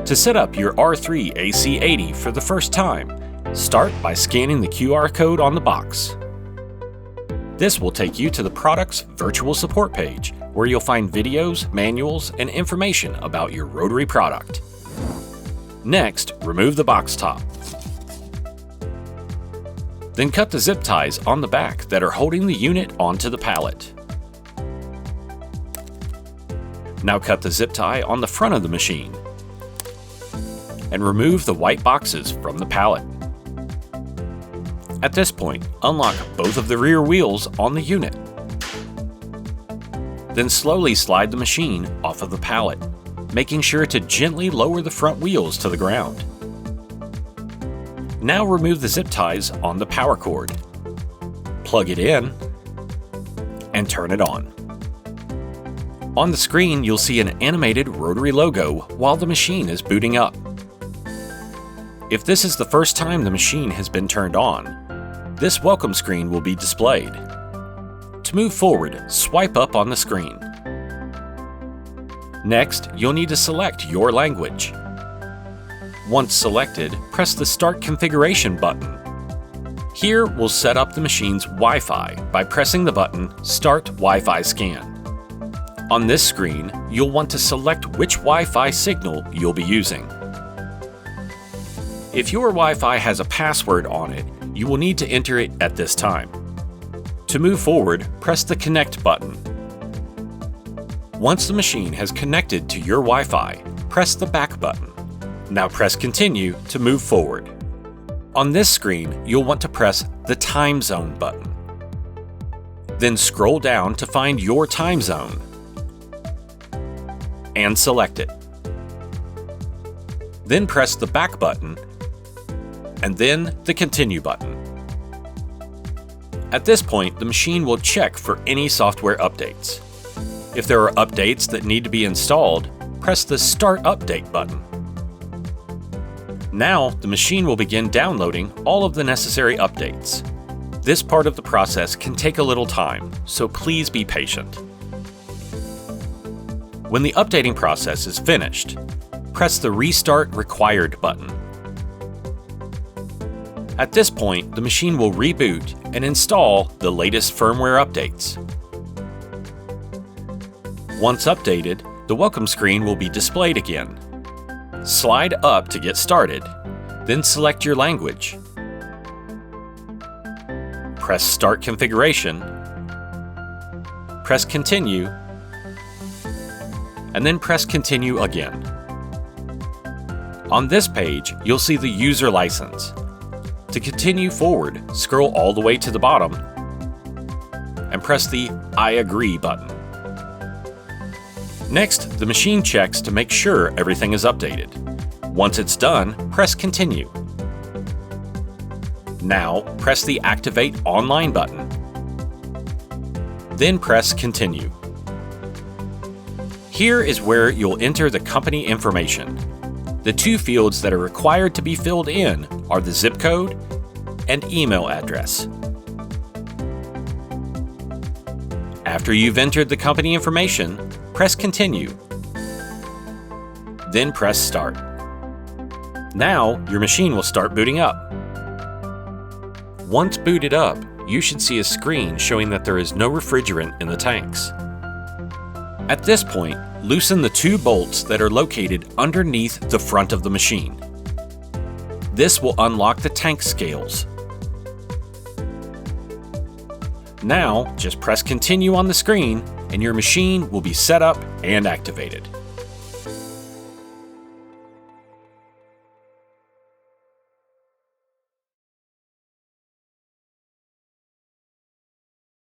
To set up your R3 AC80 for the first time, start by scanning the QR code on the box. This will take you to the product's virtual support page, where you'll find videos, manuals, and information about your rotary product. Next, remove the box top. Then cut the zip ties on the back that are holding the unit onto the pallet. Now cut the zip tie on the front of the machine and remove the white boxes from the pallet. At this point, unlock both of the rear wheels on the unit. Then slowly slide the machine off of the pallet, making sure to gently lower the front wheels to the ground. Now remove the zip ties on the power cord. Plug it in and turn it on. On the screen, you'll see an animated rotary logo while the machine is booting up. If this is the first time the machine has been turned on, this welcome screen will be displayed. To move forward, swipe up on the screen. Next, you'll need to select your language. Once selected, press the Start Configuration button. Here, we'll set up the machine's Wi-Fi by pressing the button Start Wi-Fi Scan. On this screen, you'll want to select which Wi-Fi signal you'll be using. If your Wi-Fi has a password on it, you will need to enter it at this time. To move forward, press the Connect button. Once the machine has connected to your Wi-Fi, press the Back button. Now press Continue to move forward. On this screen, you'll want to press the Time Zone button. Then scroll down to find your time zone and select it. Then press the Back button and then the Continue button. At this point, the machine will check for any software updates. If there are updates that need to be installed, press the Start Update button. Now, the machine will begin downloading all of the necessary updates. This part of the process can take a little time, so please be patient. When the updating process is finished, press the Restart Required button. At this point, the machine will reboot and install the latest firmware updates. Once updated, the welcome screen will be displayed again. Slide up to get started, then select your language. Press Start Configuration, press Continue, and then press Continue again. On this page, you'll see the user license. To continue forward, scroll all the way to the bottom and press the I agree button. Next, the machine checks to make sure everything is updated. Once it's done, press Continue. Now, press the Activate Online button. Then press Continue. Here is where you'll enter the company information. The two fields that are required to be filled in are the zip code and email address. After you've entered the company information, press Continue. Then press Start. Now, your machine will start booting up. Once booted up, you should see a screen showing that there is no refrigerant in the tanks. At this point, loosen the two bolts that are located underneath the front of the machine. This will unlock the tank scales. Now, just press Continue on the screen and your machine will be set up and activated.